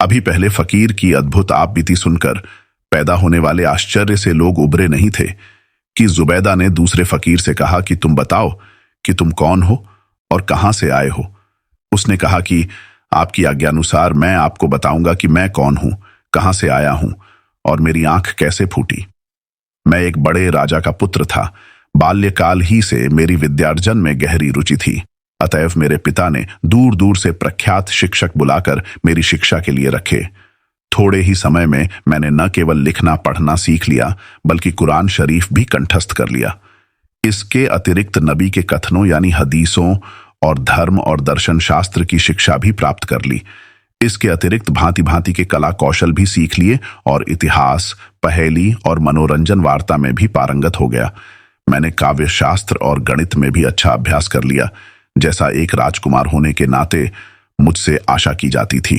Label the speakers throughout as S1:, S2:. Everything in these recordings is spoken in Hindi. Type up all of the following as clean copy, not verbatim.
S1: अभी पहले फकीर की अद्भुत आपबीती सुनकर पैदा होने वाले आश्चर्य से लोग उबरे नहीं थे कि जुबैदा ने दूसरे फकीर से कहा कि तुम बताओ कि तुम कौन हो और कहां से आए हो। उसने कहा कि आपकी आज्ञानुसार मैं आपको बताऊंगा कि मैं कौन हूं, कहां से आया हूं और मेरी आंख कैसे फूटी। मैं एक बड़े राजा का पुत्र था। बाल्यकाल ही से मेरी विद्यार्जन में गहरी रुचि थी। अतएव मेरे पिता ने दूर दूर से प्रख्यात शिक्षक बुलाकर मेरी शिक्षा के लिए रखे। थोड़े ही समय में मैंने न केवल लिखना पढ़ना सीख लिया बल्कि कुरान शरीफ भी कंठस्थ कर लिया। इसके अतिरिक्त नबी के कथनों यानी हदीसों और धर्म और दर्शन शास्त्र की शिक्षा भी प्राप्त कर ली। इसके अतिरिक्त भांति भांति के कला कौशल भी सीख लिए और इतिहास, पहेली और मनोरंजन वार्ता में भी पारंगत हो गया। मैंने काव्य शास्त्र और गणित में भी अच्छा अभ्यास कर लिया, जैसा एक राजकुमार होने के नाते मुझसे आशा की जाती थी।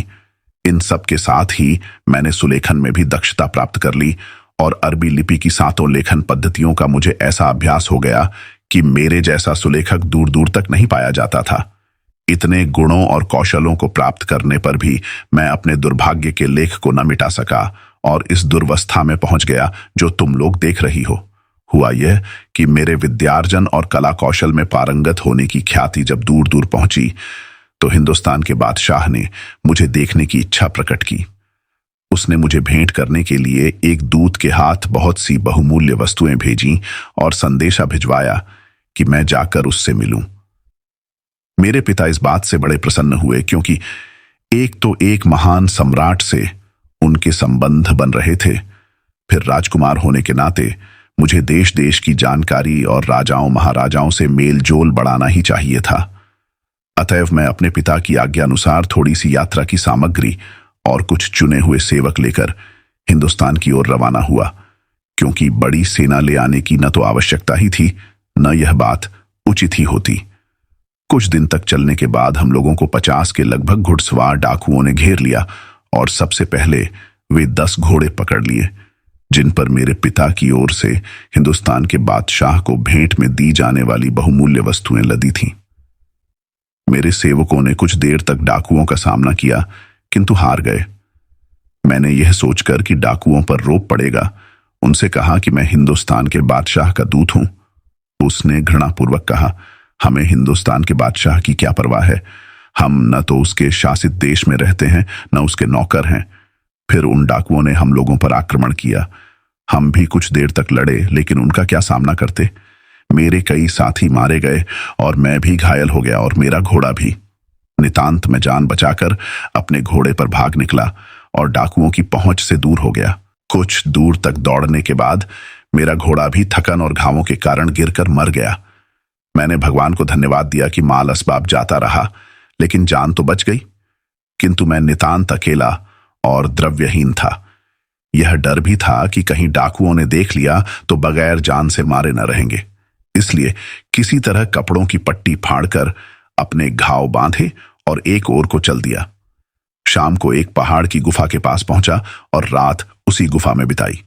S1: इन सब के साथ ही मैंने सुलेखन में भी दक्षता प्राप्त कर ली और अरबी लिपि की 7 लेखन पद्धतियों का मुझे ऐसा अभ्यास हो गया कि मेरे जैसा सुलेखक दूर दूर तक नहीं पाया जाता था। इतने गुणों और कौशलों को प्राप्त करने पर भी मैं अपने दुर्भाग्य के लेख को न मिटा सका और इस दुर्वस्था में पहुंच गया जो तुम लोग देख रही हो। हुआ यह कि मेरे विद्यार्जन और कला कौशल में पारंगत होने की ख्याति जब दूर दूर पहुंची तो हिंदुस्तान के बादशाह ने मुझे देखने की इच्छा प्रकट की। उसने मुझे भेंट करने के लिए एक दूत के हाथ बहुत सी बहुमूल्य वस्तुएं भेजी और संदेशा भिजवाया कि मैं जाकर उससे मिलूं। मेरे पिता इस बात से बड़े प्रसन्न हुए क्योंकि एक तो एक महान सम्राट से उनके संबंध बन रहे थे, फिर राजकुमार होने के नाते मुझे देश देश की जानकारी और राजाओं महाराजाओं से मेल जोल बढ़ाना ही चाहिए था। अतएव मैं अपने पिता की आज्ञानुसार थोड़ी सी यात्रा की सामग्री और कुछ चुने हुए सेवक लेकर हिंदुस्तान की ओर रवाना हुआ, क्योंकि बड़ी सेना ले आने की न तो आवश्यकता ही थी न यह बात उचित ही होती। कुछ दिन तक चलने के बाद हम लोगों को 50 के लगभग घुड़सवार डाकुओं ने घेर लिया और सबसे पहले वे 10 घोड़े पकड़ लिए, जिन पर मेरे पिता की ओर से हिंदुस्तान के बादशाह को भेंट में दी जाने वाली बहुमूल्य वस्तुएं लदी थीं। मेरे सेवकों ने कुछ देर तक डाकुओं का सामना किया किंतु हार गए। मैंने यह सोचकर कि डाकुओं पर रोप पड़ेगा उनसे कहा कि मैं हिंदुस्तान के बादशाह का दूत हूं। उसने घृणापूर्वक कहा, हमें हिंदुस्तान के बादशाह की क्या परवाह है, हम न तो उसके शासित देश में रहते हैं न उसके नौकर हैं। फिर उन डाकुओं ने हम लोगों पर आक्रमण किया। हम भी कुछ देर तक लड़े लेकिन उनका क्या सामना करते। मेरे कई साथी मारे गए और मैं भी घायल हो गया और मेरा घोड़ा भी। नितांत में जान बचाकर अपने घोड़े पर भाग निकला और डाकुओं की पहुंच से दूर हो गया। कुछ दूर तक दौड़ने के बाद मेरा घोड़ा भी थकन और घावों के कारण गिरकर मर गया। मैंने भगवान को धन्यवाद दिया कि माल असबाब जाता रहा लेकिन जान तो बच गई, किंतु मैं नितांत अकेला और द्रव्यहीन था। यह डर भी था कि कहीं डाकुओं ने देख लिया तो बगैर जान से मारे न रहेंगे, इसलिए किसी तरह कपड़ों की पट्टी फाड़कर अपने घाव बांधे और एक ओर को चल दिया। शाम को एक पहाड़ की गुफा के पास पहुंचा और रात उसी गुफा में बिताई।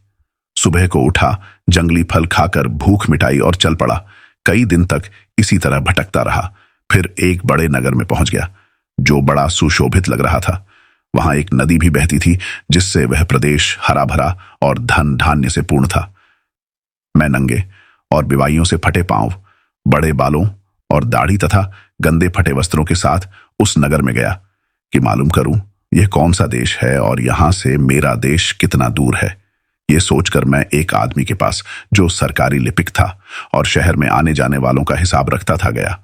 S1: सुबह को उठा, जंगली फल खाकर भूख मिटाई और चल पड़ा। कई दिन तक इसी तरह भटकता रहा। फिर एक बड़े नगर में पहुंच गया जो बड़ा सुशोभित लग रहा था। वहां एक नदी भी बहती थी जिससे वह प्रदेश हरा भरा और धन धान्य से पूर्ण था। मैं नंगे और बिवाइयों से फटे पांव, बड़े बालों और दाढ़ी तथा गंदे फटे वस्त्रों के साथ उस नगर में गया कि मालूम करूं यह कौन सा देश है और यहां से मेरा देश कितना दूर है। यह सोचकर मैं एक आदमी के पास जो सरकारी लिपिक था और शहर में आने जाने वालों का हिसाब रखता था गया।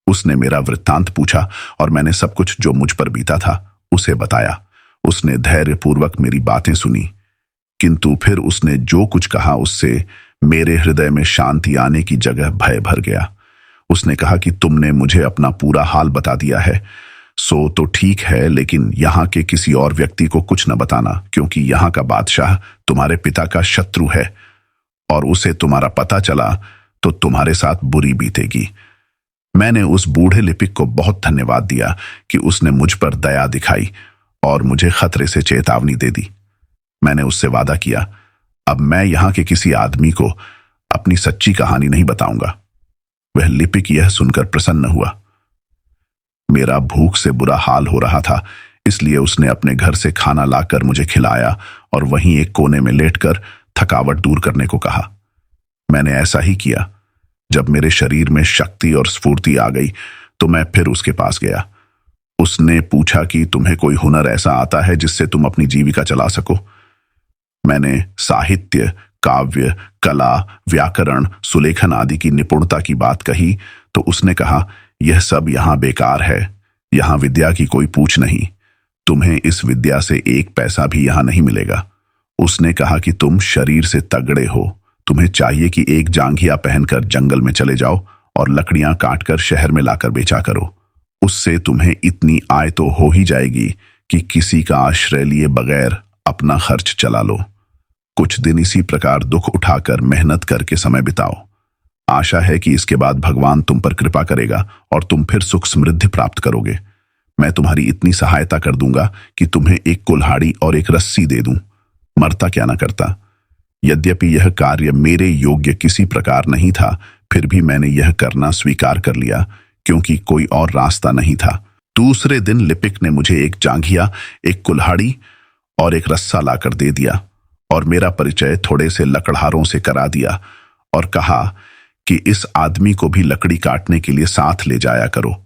S1: उसने मेरा वृत्तांत पूछा और मैंने सब कुछ जो मुझ पर बीता था उसे बताया। उसने धैर्यपूर्वक मेरी बातें सुनी, किंतु फिर उसने जो कुछ कहा उससे मेरे हृदय में शांति आने की जगह भय भर गया। उसने कहा कि तुमने मुझे अपना पूरा हाल बता दिया है, सो तो ठीक है, लेकिन यहाँ के किसी और व्यक्ति को कुछ न बताना, क्योंकि यहाँ का बादशाह तुम्हारे पिता का शत्रु है और उसे तुम्हारा पता चला तो तुम्हारे साथ बुरी बीतेगी। मैंने उस बूढ़े लिपिक को बहुत धन्यवाद दिया कि उसने मुझ पर दया दिखाई और मुझे खतरे से चेतावनी दे दी। मैंने उससे वादा किया, अब मैं यहाँ के किसी आदमी को अपनी सच्ची कहानी नहीं बताऊंगा। वह लिपिक यह सुनकर प्रसन्न हुआ। मेरा भूख से बुरा हाल हो रहा था, इसलिए उसने अपने घर से खाना लाकर मुझे खिलाया और वहीं एक कोने में लेटकर थकावट दूर करने को कहा। मैंने ऐसा ही किया। जब मेरे शरीर में शक्ति और स्फूर्ति आ गई तो मैं फिर उसके पास गया। उसने पूछा कि तुम्हें कोई हुनर ऐसा आता है जिससे तुम अपनी जीविका चला सको। मैंने साहित्य, काव्य, कला, व्याकरण, सुलेखन आदि की निपुणता की बात कही तो उसने कहा, यह सब यहां बेकार है। यहां विद्या की कोई पूछ नहीं। तुम्हें इस विद्या से एक पैसा भी यहां नहीं मिलेगा। उसने कहा कि तुम शरीर से तगड़े हो, तुम्हें चाहिए कि एक जांघिया पहनकर जंगल में चले जाओ और लकड़ियां काटकर शहर में लाकर बेचा करो। उससे तुम्हें इतनी आय तो हो ही जाएगी कि किसी का आश्रय लिए बगैर अपना खर्च चला लो। कुछ दिन इसी प्रकार दुख उठाकर मेहनत करके समय बिताओ। आशा है कि इसके बाद भगवान तुम पर कृपा करेगा और तुम फिर सुख समृद्धि प्राप्त करोगे। मैं तुम्हारी इतनी सहायता कर दूंगा कि तुम्हें एक कुल्हाड़ी और एक रस्सी दे दूं। मरता क्या ना करता। यद्यपि यह कार्य मेरे योग्य किसी प्रकार नहीं था, फिर भी मैंने यह करना स्वीकार कर लिया क्योंकि कोई और रास्ता नहीं था। दूसरे दिन लिपिक ने मुझे एक जांघिया, एक कुल्हाड़ी और एक रस्सा लाकर दे दिया और मेरा परिचय थोड़े से लकड़हारों से करा दिया और कहा कि इस आदमी को भी लकड़ी काटने के लिए साथ ले जाया करो।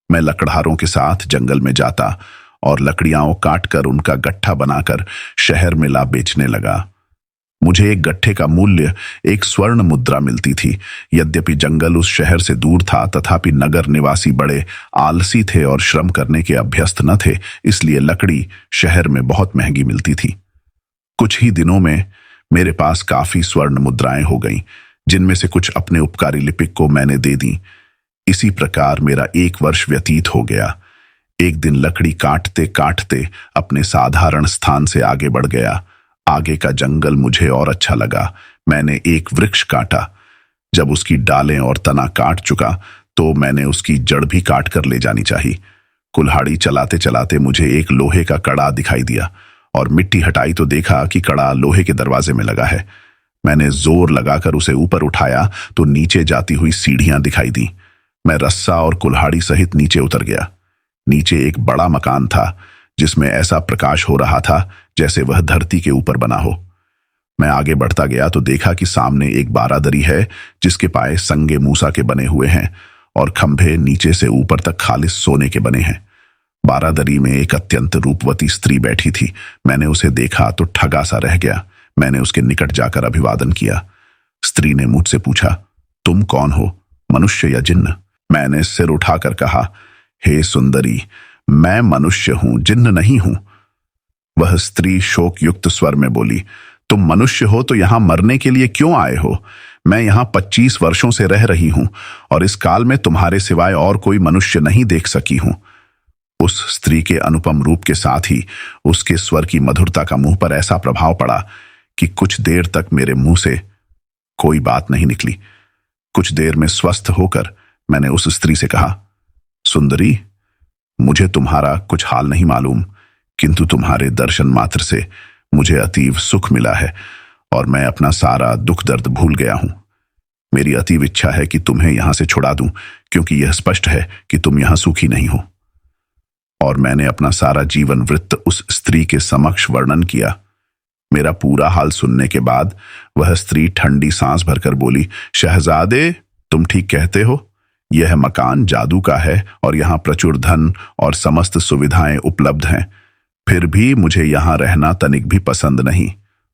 S1: मैं लकड़हारों के साथ जंगल में जाता और लकड़ियां काटकर उनका गट्ठा बनाकर शहर में ला बेचने लगा। मुझे एक गट्ठे का मूल्य एक स्वर्ण मुद्रा मिलती थी। यद्यपि जंगल उस शहर से दूर था, तथापि नगर निवासी बड़े आलसी थे और श्रम करने के अभ्यस्त न थे, इसलिए लकड़ी शहर में बहुत महंगी मिलती थी। कुछ ही दिनों में मेरे पास काफी स्वर्ण मुद्राएं हो गईं, जिनमें से कुछ अपने उपकारी लिपिक को मैंने दे दी। इसी प्रकार मेरा 1 वर्ष व्यतीत हो गया। एक दिन लकड़ी काटते काटते अपने साधारण स्थान से आगे बढ़ गया। आगे का जंगल मुझे और अच्छा लगा। मैंने एक वृक्ष काटा। जब उसकी डालें और तना काट चुका तो मैंने उसकी जड़ भी काट कर ले जानी चाहिए। कुल्हाड़ी चलाते चलाते मुझे एक लोहे का कड़ा दिखाई दिया और मिट्टी हटाई तो देखा कि कड़ा लोहे के दरवाजे में लगा है। मैंने जोर लगाकर उसे ऊपर उठाया तो नीचे जाती हुई सीढ़ियां दिखाई दी। मैं रस्सा और कुल्हाड़ी सहित नीचे उतर गया। नीचे एक बड़ा मकान था जिसमें ऐसा प्रकाश हो रहा था जैसे वह धरती के ऊपर बना हो। मैं आगे बढ़ता गया तो देखा कि सामने एक बारादरी है जिसके पाए संगे मूसा के बने हुए हैं और खंभे नीचे से ऊपर तक खालिस सोने के बने हैं। बारादरी में एक अत्यंत रूपवती स्त्री बैठी थी। मैंने उसे देखा तो ठगा सा रह गया। मैंने उसके निकट जाकर अभिवादन किया। स्त्री ने मुझसे पूछा, तुम कौन हो, मनुष्य या जिन्न? मैंने सिर उठाकर कहा, हे सुंदरी, मैं मनुष्य हूं, जिन्न नहीं हूं। वह स्त्री शोक युक्त स्वर में बोली, तुम मनुष्य हो तो यहां मरने के लिए क्यों आए हो? मैं यहां 25 वर्षों से रह रही हूं और इस काल में तुम्हारे सिवाय और कोई मनुष्य नहीं देख सकी हूं। उस स्त्री के अनुपम रूप के साथ ही उसके स्वर की मधुरता का मुंह पर ऐसा प्रभाव पड़ा कि कुछ देर तक मेरे मुंह से कोई बात नहीं निकली। कुछ देर में स्वस्थ होकर मैंने उस स्त्री से कहा, सुंदरी, मुझे तुम्हारा कुछ हाल नहीं मालूम, किंतु तुम्हारे दर्शन मात्र से मुझे अतीव सुख मिला है और मैं अपना सारा दुख दर्द भूल गया हूं। मेरी अतीव इच्छा है कि तुम्हें यहां से छुड़ा दूं, क्योंकि यह स्पष्ट है कि तुम यहां सुखी नहीं हो। और मैंने अपना सारा जीवन वृत्त उस स्त्री के समक्ष वर्णन किया। मेरा पूरा हाल सुनने के बाद वह स्त्री ठंडी सांस भरकर बोली, शहजादे, तुम ठीक कहते हो। यह मकान जादू का है और यहाँ प्रचुर धन और समस्त सुविधाएं उपलब्ध हैं। फिर भी मुझे यहाँ रहना तनिक भी पसंद नहीं।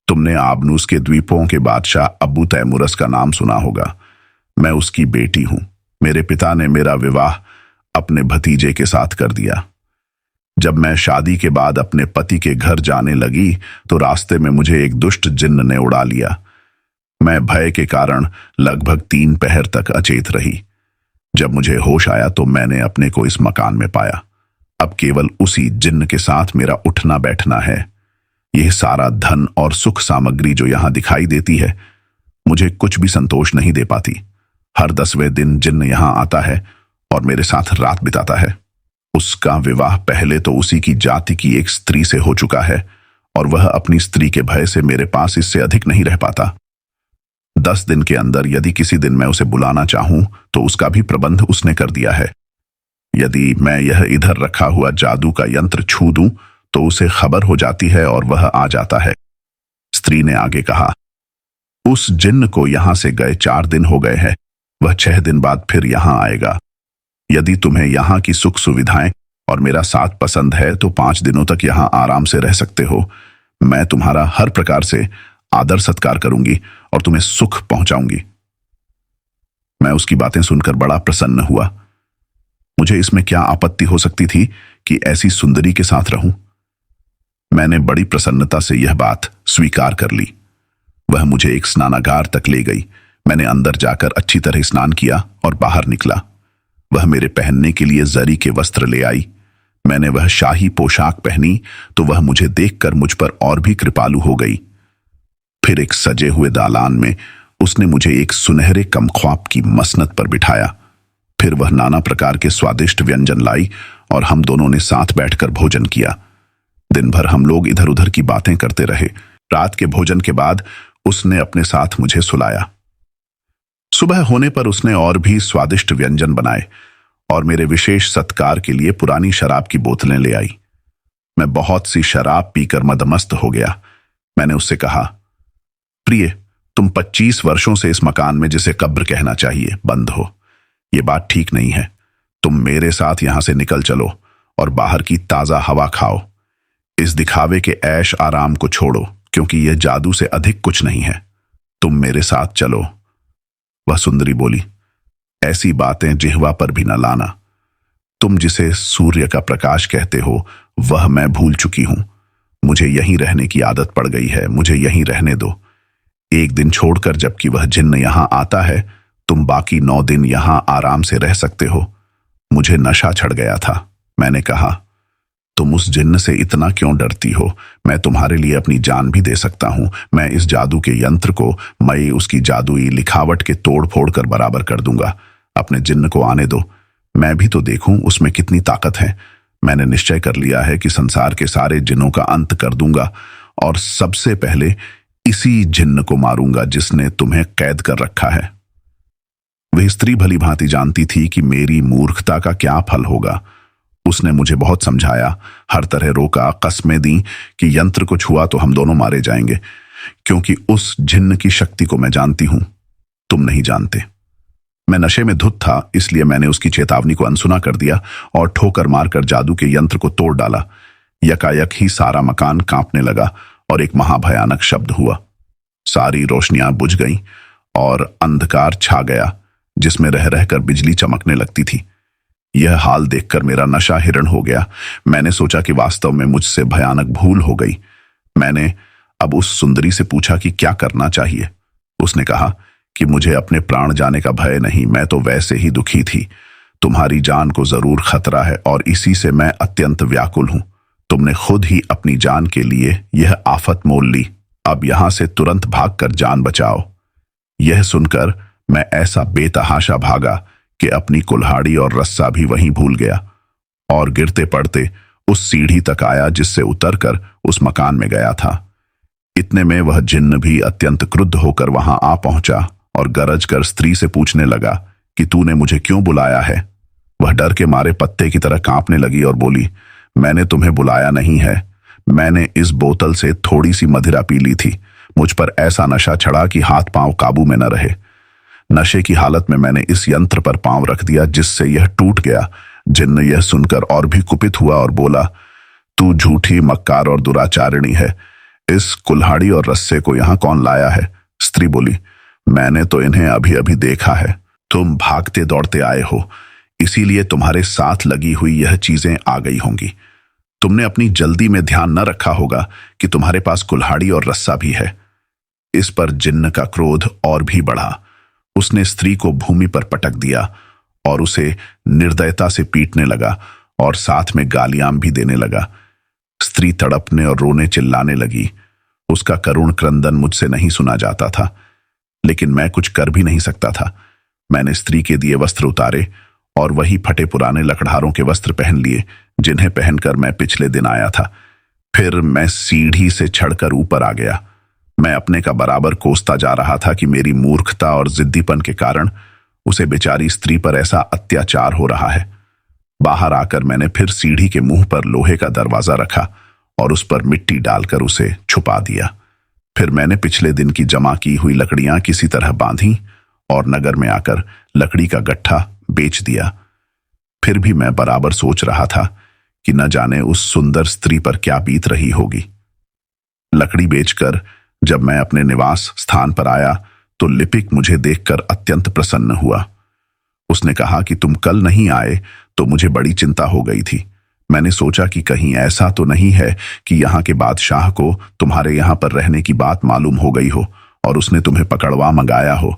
S1: तुमने आबनूस के द्वीपों के बादशाह अबू तैमुरस का नाम सुना होगा। मैं उसकी बेटी हूं। मेरे पिता ने मेरा विवाह अपने भतीजे के साथ कर दिया। जब मैं शादी के बाद अपने पति के घर जाने लगी तो रास्ते में मुझे एक दुष्ट जिन्न ने उड़ा लिया। मैं भय के कारण लगभग 3 पहर तक अचेत रही। जब मुझे होश आया तो मैंने अपने को इस मकान में पाया। अब केवल उसी जिन्न के साथ मेरा उठना बैठना है। यह सारा धन और सुख सामग्री जो यहां दिखाई देती है, मुझे कुछ भी संतोष नहीं दे पाती। हर 10वें दिन जिन्न यहां आता है और मेरे साथ रात बिताता है। उसका विवाह पहले तो उसी की जाति की एक स्त्री से हो चुका है और वह अपनी स्त्री के भय से मेरे पास इससे अधिक नहीं रह पाता। 10 दिन के अंदर यदि किसी दिन मैं उसे बुलाना चाहूं तो उसका भी प्रबंध उसने कर दिया है। यदि मैं यह इधर रखा हुआ जादू का यंत्र छू दूं तो उसे खबर हो जाती है और वह आ जाता है। स्त्री ने आगे कहा, उस जिन्न को यहां से गए 4 दिन हो गए हैं। वह 6 दिन बाद फिर यहां आएगा। यदि तुम्हें यहां की सुख सुविधाएं और मेरा साथ पसंद है तो 5 दिनों तक यहां आराम से रह सकते हो। मैं तुम्हारा हर प्रकार से आदर सत्कार करूंगी और तुम्हें सुख पहुंचाऊंगी। मैं उसकी बातें सुनकर बड़ा प्रसन्न हुआ। मुझे इसमें क्या आपत्ति हो सकती थी कि ऐसी सुंदरी के साथ रहूं। मैंने बड़ी प्रसन्नता से यह बात स्वीकार कर ली। वह मुझे एक स्नानागार तक ले गई। मैंने अंदर जाकर अच्छी तरह स्नान किया और बाहर निकला। वह मेरे पहनने के लिए जरी के वस्त्र ले आई। मैंने वह शाही पोशाक पहनी तो वह मुझे देखकर मुझ पर और भी कृपालु हो गई। फिर एक सजे हुए दालान में उसने मुझे एक सुनहरे कमख्वाब की मसनद पर बिठाया। फिर वह नाना प्रकार के स्वादिष्ट व्यंजन लाई और हम दोनों ने साथ बैठकर भोजन किया। दिन भर हम लोग इधर उधर की बातें करते रहे। रात के भोजन के बाद उसने अपने साथ मुझे सुलाया। सुबह होने पर उसने और भी स्वादिष्ट व्यंजन बनाए और मेरे विशेष सत्कार के लिए पुरानी शराब की बोतलें ले आई। मैं बहुत सी शराब पीकर मदमस्त हो गया। मैंने उससे कहा, प्रिय, तुम 25 वर्षों से इस मकान में, जिसे कब्र कहना चाहिए, बंद हो। ये बात ठीक नहीं है। तुम मेरे साथ यहां से निकल चलो और बाहर की ताजा हवा खाओ। इस दिखावे के ऐश आराम को छोड़ो, क्योंकि यह जादू से अधिक कुछ नहीं है। तुम मेरे साथ चलो। वह सुंदरी बोली, ऐसी बातें जिह्वा पर भी न लाना। तुम जिसे सूर्य का प्रकाश कहते हो वह मैं भूल चुकी हूं। मुझे यहीं रहने की आदत पड़ गई है। मुझे यहीं रहने दो। एक दिन छोड़कर जबकि वह जिन्न यहां आता है, तुम बाकी 9 दिन यहां आराम से रह सकते हो। मुझे नशा चढ़ गया था। मैंने कहा, तुम उस जिन्न से इतना क्यों डरती हो? मैं तुम्हारे लिए अपनी जान भी दे सकता हूं। मैं इस जादू के यंत्र को, मैं उसकी जादुई लिखावट के तोड़ फोड़ कर बराबर कर दूंगा। अपने जिन्न को आने दो, मैं भी तो देखूं उसमें कितनी ताकत है। मैंने निश्चय कर लिया है कि संसार के सारे जिन्नों का अंत कर दूंगा और सबसे पहले इसी जिन्न को मारूंगा जिसने तुम्हें कैद कर रखा है। वह स्त्री भली भांति जानती थी कि मेरी मूर्खता का क्या फल होगा। उसने मुझे बहुत समझाया, हर तरह रोका, कस्में दी कि यंत्र को छुआ तो हम दोनों मारे जाएंगे, क्योंकि उस जिन्न की शक्ति को मैं जानती हूं, तुम नहीं जानते। मैं नशे में धुत था, इसलिए मैंने उसकी चेतावनी को अनसुना कर दिया और ठोकर मारकर जादू के यंत्र को तोड़ डाला। यकायक ही सारा मकान कांपने लगा और एक महाभयानक शब्द हुआ। सारी रोशनियां बुझ गईं और अंधकार छा गया, जिसमें रह रहकर बिजली चमकने लगती थी। यह हाल देखकर मेरा नशा हिरण हो गया। मैंने सोचा कि वास्तव में मुझसे भयानक भूल हो गई। मैंने अब उस सुंदरी से पूछा कि क्या करना चाहिए। उसने कहा कि मुझे अपने प्राण जाने का भय नहीं, मैं तो वैसे ही दुखी थी। तुम्हारी जान को जरूर खतरा है और इसी से मैं अत्यंत व्याकुल हूं। तुमने खुद ही अपनी जान के लिए यह आफत मोल ली। अब यहां से तुरंत भागकर जान बचाओ। यह सुनकर मैं ऐसा बेतहाशा भागा कि अपनी कुल्हाड़ी और रस्सा भी वहीं भूल गया और गिरते पड़ते उस सीढ़ी तक आया जिससे उतरकर उस मकान में गया था। इतने में वह जिन्न भी अत्यंत क्रुद्ध होकर वहां आ पहुंचा और गरज कर स्त्री से पूछने लगा कि तूने मुझे क्यों बुलाया है। वह डर के मारे पत्ते की तरह कांपने लगी और बोली, मैंने तुम्हें बुलाया नहीं है। मैंने इस बोतल से थोड़ी सी मदिरा पी ली थी। मुझ पर ऐसा नशा चढ़ा कि हाथ पांव काबू में न रहे। नशे की हालत में मैंने इस यंत्र पर पांव रख दिया, जिससे यह टूट गया। जिन्न यह सुनकर और भी कुपित हुआ और बोला, तू झूठी, मक्कार और दुराचारिणी है। इस कुल्हाड़ी और रस्से को यहां कौन लाया है? स्त्री बोली, मैंने तो इन्हें अभी अभी देखा है। तुम भागते दौड़ते आए हो, इसीलिए तुम्हारे साथ लगी हुई यह चीजें आ गई होंगी। तुमने अपनी जल्दी में ध्यान न रखा होगा कि तुम्हारे पास कुल्हाड़ी और रस्सा भी है। इस पर जिन्न का क्रोध और भी बढ़ा। उसने स्त्री को भूमि पर पटक दिया और उसे निर्दयता से पीटने लगा और साथ में गालियां भी देने लगा। स्त्री तड़पने और रोने चिल्लाने लगी। उसका करुण क्रंदन मुझसे नहीं सुना जाता था, लेकिन मैं कुछ कर भी नहीं सकता था। मैंने स्त्री के दिए वस्त्र उतारे और वही फटे पुराने लकड़हारों के वस्त्र पहन लिए जिन्हें पहनकर मैं पिछले दिन आया था। फिर मैं सीढ़ी से चढ़कर ऊपर आ गया। मैं अपने का बराबर कोसता जा रहा था कि मेरी मूर्खता और जिद्दीपन के कारण उसे बेचारी स्त्री पर ऐसा अत्याचार हो रहा है। बाहर आकर मैंने फिर सीढ़ी के मुंह पर लोहे का दरवाजा रखा और उस पर मिट्टी डालकर उसे छुपा दिया। फिर मैंने पिछले दिन की जमा की हुई लकड़ियां किसी तरह बांधी और नगर में आकर लकड़ी का गट्ठा बेच दिया। फिर भी मैं बराबर सोच रहा था कि न जाने उस सुंदर स्त्री पर क्या बीत रही होगी। लकड़ी बेचकर जब मैं अपने निवास स्थान पर आया तो लिपिक मुझे देखकर अत्यंत प्रसन्न हुआ। उसने कहा कि तुम कल नहीं आए तो मुझे बड़ी चिंता हो गई थी। मैंने सोचा कि कहीं ऐसा तो नहीं है कि यहाँ के बादशाह को तुम्हारे यहाँ पर रहने की बात मालूम हो गई हो और उसने तुम्हें पकड़वा मंगाया हो।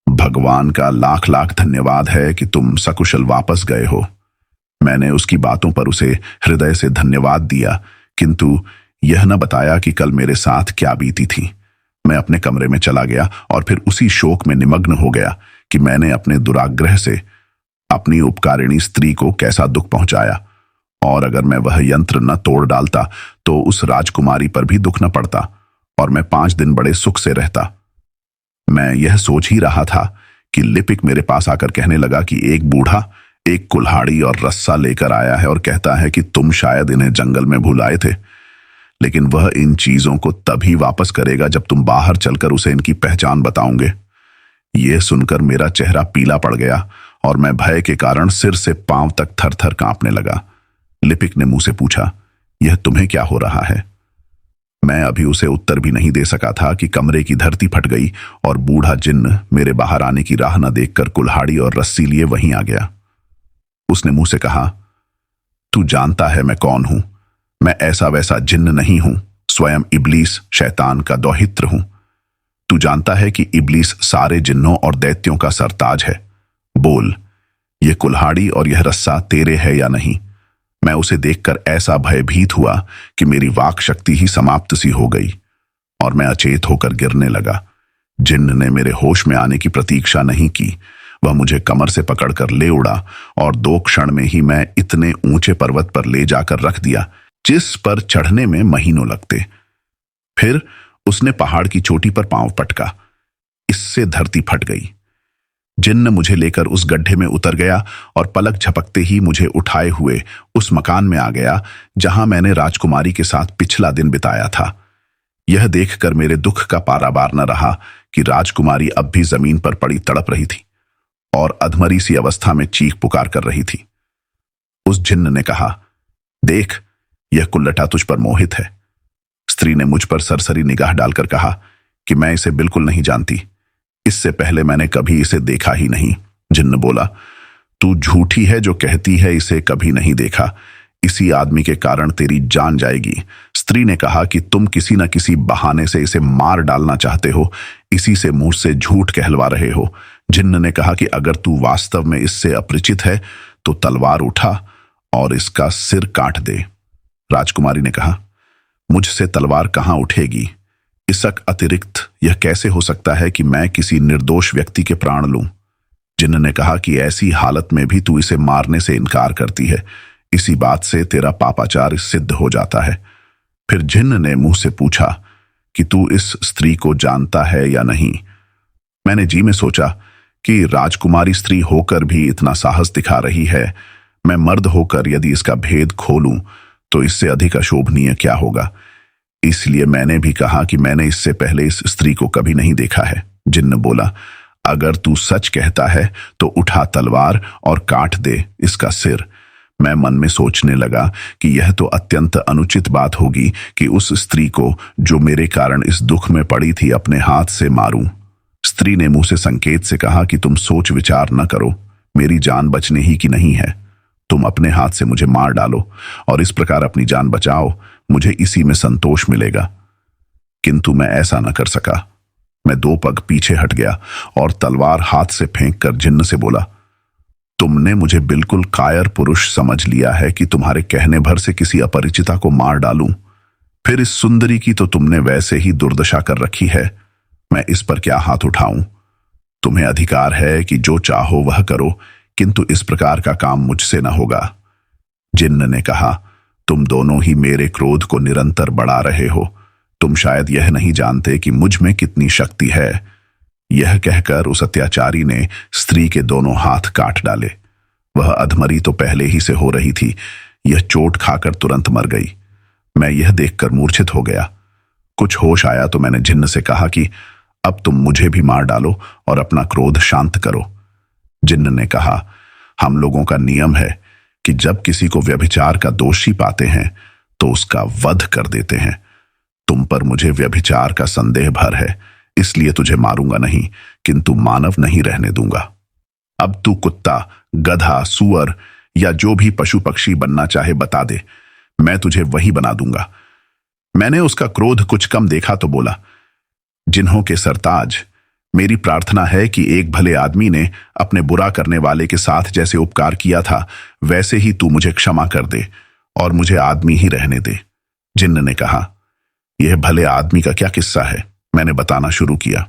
S1: भगवान का लाख लाख धन्यवाद है कि तुम सकुशल वापस गए हो। मैंने उसकी बातों पर उसे हृदय से धन्यवाद दिया, किंतु यह न बताया कि कल मेरे साथ क्या बीती थी। मैं अपने कमरे में चला गया और फिर उसी शोक में निमग्न हो गया कि मैंने अपने दुराग्रह से अपनी उपकारिणी स्त्री को कैसा दुख पहुंचाया, और अगर मैं वह यंत्र न तोड़ डालता तो उस राजकुमारी पर भी दुख न पड़ता और मैं 5 दिन बड़े सुख से रहता। मैं यह सोच ही रहा था कि लिपिक मेरे पास आकर कहने लगा कि एक बूढ़ा एक कुल्हाड़ी और रस्सा लेकर आया है और कहता है कि तुम शायद इन्हें जंगल में भुलाए थे, लेकिन वह इन चीजों को तभी वापस करेगा जब तुम बाहर चलकर उसे इनकी पहचान बताओगे। यह सुनकर मेरा चेहरा पीला पड़ गया और मैं भय के कारण सिर से पांव तक थर थर कांपने लगा। लिपिक ने मुंह से पूछा, यह तुम्हें क्या हो रहा है? मैं अभी उसे उत्तर भी नहीं दे सका था कि कमरे की धरती फट गई और बूढ़ा जिन्न मेरे बाहर आने की राह न देखकर कुल्हाड़ी और रस्सी लिए वहीं आ गया। उसने मुंह से कहा, तू जानता है मैं कौन हूं। मैं ऐसा वैसा जिन्न नहीं हूं, स्वयं इब्लीस शैतान का दौहित्र हूं। तू जानता है कि इब्लीस सारे जिन्नों और दैत्यों का सरताज है। बोल, यह कुल्हाड़ी और यह रस्सा तेरे है या नहीं? मैं उसे देखकर ऐसा भयभीत हुआ कि मेरी वाक शक्ति ही समाप्त सी हो गई और मैं अचेत होकर गिरने लगा। जिन्न ने मेरे होश में आने की प्रतीक्षा नहीं की। वह मुझे कमर से पकड़कर ले उड़ा और 2 क्षण में ही मैं इतने ऊंचे पर्वत पर ले जाकर रख दिया जिस पर चढ़ने में महीनों लगते। फिर उसने पहाड़ की चोटी पर पांव पटका। इससे धरती फट गई। जिन्न मुझे लेकर उस गड्ढे में उतर गया और पलक झपकते ही मुझे उठाए हुए उस मकान में आ गया जहां मैंने राजकुमारी के साथ पिछला दिन बिताया था। यह देखकर मेरे दुख का पारावार न रहा कि राजकुमारी अब भी जमीन पर पड़ी तड़प रही थी और अधमरी सी अवस्था में चीख पुकार कर रही थी। उस जिन्न ने कहा, देख, यह कुल्लटा तुझ पर मोहित है। स्त्री ने मुझ पर सरसरी निगाह डालकर कहा कि मैं इसे बिल्कुल नहीं जानती। इससे पहले मैंने कभी इसे देखा ही नहीं। जिन्न बोला, तू झूठी है जो कहती है इसे कभी नहीं देखा। इसी आदमी के कारण तेरी जान जाएगी। स्त्री ने कहा कि तुम किसी न किसी बहाने से इसे मार डालना चाहते हो, इसी से मुंह से झूठ कहलवा रहे हो। जिन्न ने कहा कि अगर तू वास्तव में इससे अपरिचित है तो तलवार उठा और इसका सिर काट दे। राजकुमारी ने कहा, मुझसे तलवार कहां उठेगी? इसक अतिरिक्त यह कैसे हो सकता है कि मैं किसी निर्दोष व्यक्ति के प्राण लूं? जिन्न ने कहा कि ऐसी हालत में भी तू इसे मारने से इनकार करती है। इसी बात से तेरा पापाचार सिद्ध हो जाता है। फिर जिन्न ने मुंह से पूछा कि तू इस स्त्री को जानता है या नहीं? मैंने जी में सोचा कि राजकुमारी स्त्री होकर भी इतना साहस दिखा रही है, मैं मर्द होकर यदि इसका भेद खोलूं तो इससे अधिक अशोभनीय क्या होगा। इसलिए मैंने भी कहा कि मैंने इससे पहले इस स्त्री को कभी नहीं देखा है। जिन्न बोला, अगर तू सच कहता है तो उठा तलवार और काट दे इसका सिर। मैं मन में सोचने लगा कि यह तो अत्यंत अनुचित बात होगी कि उस स्त्री को जो मेरे कारण इस दुख में पड़ी थी अपने हाथ से मारूं। स्त्री ने मुंह से संकेत से कहा कि तुम सोच विचार न करो, मेरी जान बचने ही की नहीं है। तुम अपने हाथ से मुझे मार डालो और इस प्रकार अपनी जान बचाओ, मुझे इसी में संतोष मिलेगा। किंतु मैं ऐसा न कर सका। मैं 2 पग पीछे हट गया और तलवार हाथ से फेंककर जिन्न से बोला, तुमने मुझे बिल्कुल कायर पुरुष समझ लिया है कि तुम्हारे कहने भर से किसी अपरिचिता को मार डालूं। फिर इस सुंदरी की तो तुमने वैसे ही दुर्दशा कर रखी है, मैं इस पर क्या हाथ उठाऊं? तुम्हें अधिकार है कि जो चाहो वह करो, किंतु इस प्रकार का काम मुझसे न होगा। जिन्न ने कहा, तुम दोनों ही मेरे क्रोध को निरंतर बढ़ा रहे हो। तुम शायद यह नहीं जानते कि मुझ में कितनी शक्ति है। यह कहकर उस अत्याचारी ने स्त्री के दोनों हाथ काट डाले। वह अधमरी तो पहले ही से हो रही थी, यह चोट खाकर तुरंत मर गई। मैं यह देखकर मूर्छित हो गया। कुछ होश आया तो मैंने जिन्न से कहा कि अब तुम मुझे भी मार डालो और अपना क्रोध शांत करो। जिन्न ने कहा, हम लोगों का नियम है कि जब किसी को व्यभिचार का दोषी पाते हैं तो उसका वध कर देते हैं। तुम पर मुझे व्यभिचार का संदेह भर है, इसलिए तुझे मारूंगा नहीं, किंतु मानव नहीं रहने दूंगा। अब तू कुत्ता, गधा, सुअर या जो भी पशु पक्षी बनना चाहे बता दे, मैं तुझे वही बना दूंगा। मैंने उसका क्रोध कुछ कम देखा तो बोला, जिन्हों के सरताज, मेरी प्रार्थना है कि एक भले आदमी ने अपने बुरा करने वाले के साथ जैसे उपकार किया था वैसे ही तू मुझे क्षमा कर दे और मुझे आदमी ही रहने दे। जिन्न ने कहा, यह भले आदमी का क्या किस्सा है? मैंने बताना शुरू किया।